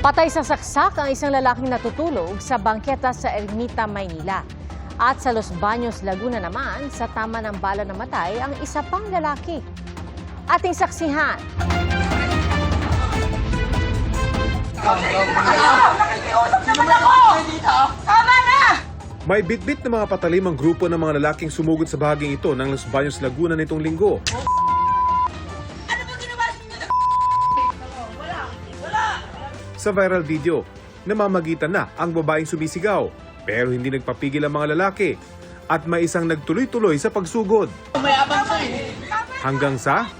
Patay sa saksak ang isang lalaking natutulog sa bangketa sa Ermita, Maynila. At sa Los Baños, Laguna naman, sa tama ng bala namatay ang isa pang lalaki. Ating saksihan. May bitbit na mga patalim ang grupo ng mga lalaking sumugod sa bahaging ito ng Los Baños, Laguna nitong linggo. Sa viral video, namamagitan na ang babaeng sumisigaw pero hindi nagpapigil ang mga lalaki at may isang nagtuloy-tuloy sa pagsugod. Hanggang sa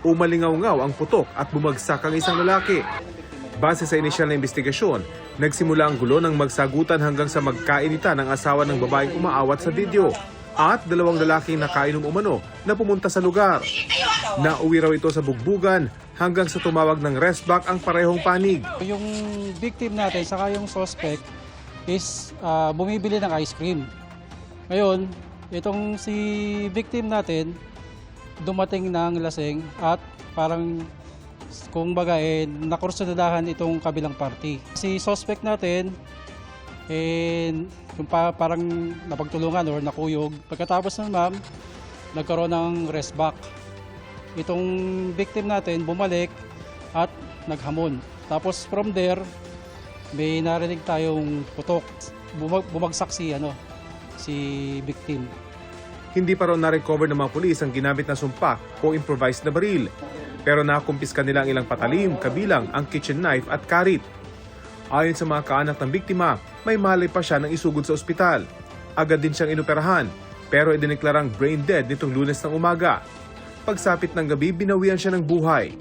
umalingaw-ngaw ang putok at bumagsak ang isang lalaki. Base sa inisyal na investigasyon, nagsimula ang gulo ng magsagutan hanggang sa magkainitan ng asawa ng babaeng umaawat sa video at dalawang lalaking nakainom umano na pumunta sa lugar. Nauwi raw ito sa bugbugan hanggang sa tumawag ng restback ang parehong panig. Yung victim natin saka yung suspect is bumibili ng ice cream. Ngayon, itong si victim natin dumating ng lasing at parang kung baga nakursunadahan itong kabilang party. Si suspect natin yung parang napagtulungan or nakuyog. Pagkatapos ng ma'am, nagkaroon ng rest back. Itong victim natin bumalik at naghamon. Tapos from there, may narinig tayong putok. Bumagsak si victim. Hindi pa raw na-recover ng mga pulis ang ginamit na sumpak o improvised na baril. Pero nakumpiska nila ang ilang patalim, kabilang ang kitchen knife at karit. Ayon sa mga kaanak ng biktima, may malay pa siya ng isugod sa ospital. Agad din siyang inoperahan, pero idineklarang brain dead nitong Lunes ng umaga. Pagsapit ng gabi, binawian siya ng buhay.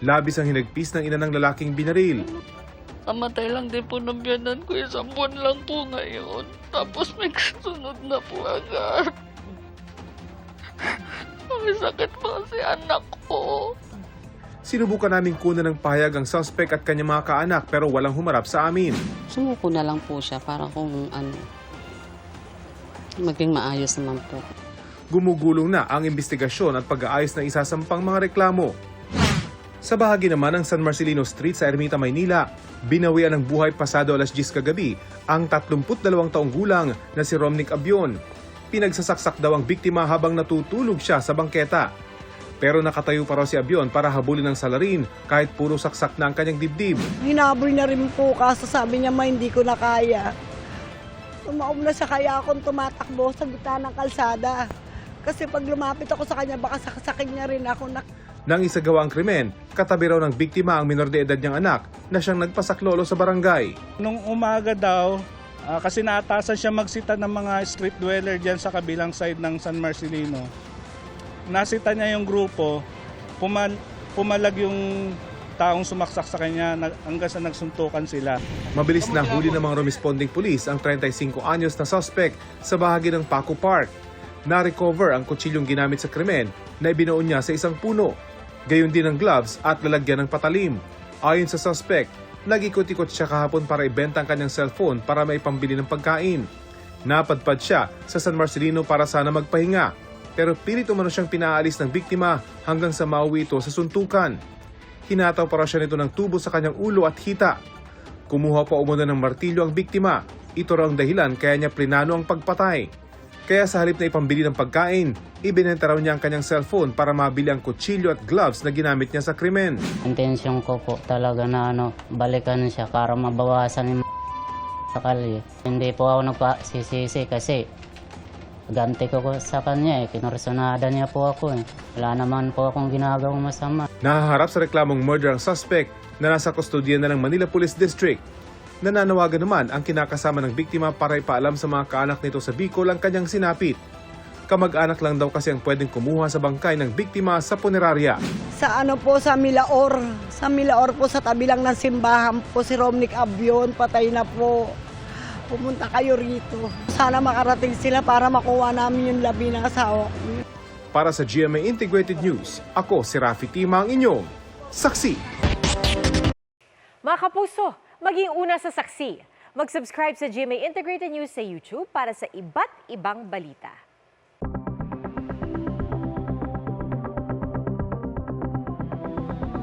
Labis ang hinagpis ng ina ng lalaking binaril. Namatay lang din po ng biyanan ko, 1 buwan lang po ngayon. Tapos may kasunod na po agad. May sakit po kasi anak ko. Sinubukan namin kunan ng pahayag ang suspect at kanyang mga kaanak pero walang humarap sa amin. Sumuko na lang po siya para kung maging maayos naman po. Gumugulong na ang investigasyon at pag-aayos ng isasampang mga reklamo. Sa bahagi naman ng San Marcelino Street sa Ermita, Maynila, binawian ng buhay pasado alas 10 kagabi ang 32 taong gulang na si Romnick Abion. Pinagsasaksak daw ang biktima habang natutulog siya sa bangketa. Pero nakatayo pa raw si Abion para habulin ng salarin kahit puro saksak na ang kanyang dibdib. Hinabol na rin po kaso sabi niya hindi ko na kaya. Tumaob na siya kaya akong tumatakbo sa gitna ng kalsada. Kasi pag lumapit ako sa kanya baka saksakin niya rin ako. Nang isagawa ang krimen, katabi raw ng biktima ang minor de edad niyang anak na siyang nagpasaklolo sa barangay. Nung umaga daw, kasi naatasan siya magsita ng mga street dweller dyan sa kabilang side ng San Marcelino. Nasita niya yung grupo, pumalag yung taong sumaksak sa kanya hanggang sa nagsuntukan sila. Mabilis na huli ng mga responding pulis ang 35 anyos na suspect sa bahagi ng Paco Park. Na-recover ang kutsilyong ginamit sa krimen na ibinuon niya sa isang puno. Gayon din ang gloves at lalagyan ng patalim. Ayon sa suspect, nag-ikot-ikot siya kahapon para ibenta ang kanyang cellphone para may pambili ng pagkain. Napadpad siya sa San Marcelino para sana magpahinga. Pero pilit umano siyang pinaalis ng biktima hanggang sa mauwi ito sa suntukan. Hinataw pa raw siya nito ng tubo sa kanyang ulo at hita. Kumuha pa umano ng martilyo ang biktima. Ito raw ang dahilan kaya niya plinano ang pagpatay. Kaya sa halip na ipambili ng pagkain, ibinenta raw niya ang kanyang cellphone para mabili ang kutsilyo at gloves na ginamit niya sa krimen. Intensyon ko po talaga na balikan siya para mabawasan yung sa kalye. Hindi po ako nagpasisisi kasi ganti ko sa kanya kinursunada niya po ako Wala naman po akong ginagawang masama. Nahaharap sa reklamong murder ang suspect na nasa kustodiya na ng Manila Police District. Nananawagan naman ang kinakasama ng biktima para ipaalam sa mga kaanak nito sa Bicol ang kanyang sinapit. Kamag-anak lang daw kasi ang pwedeng kumuha sa bangkay ng biktima sa punerarya. Sa Milaor. Sa Milaor po sa tabi lang ng simbahan po si Romnick Abion, patay na po. Pumunta kayo rito. Sana makarating sila para makuha namin yung labi ng asawa ko. Para sa GMA Integrated News, ako si Rafi Tima ang inyong saksi. Mga kapuso, maging una sa saksi. Mag-subscribe sa GMA Integrated News sa YouTube para sa iba't ibang balita.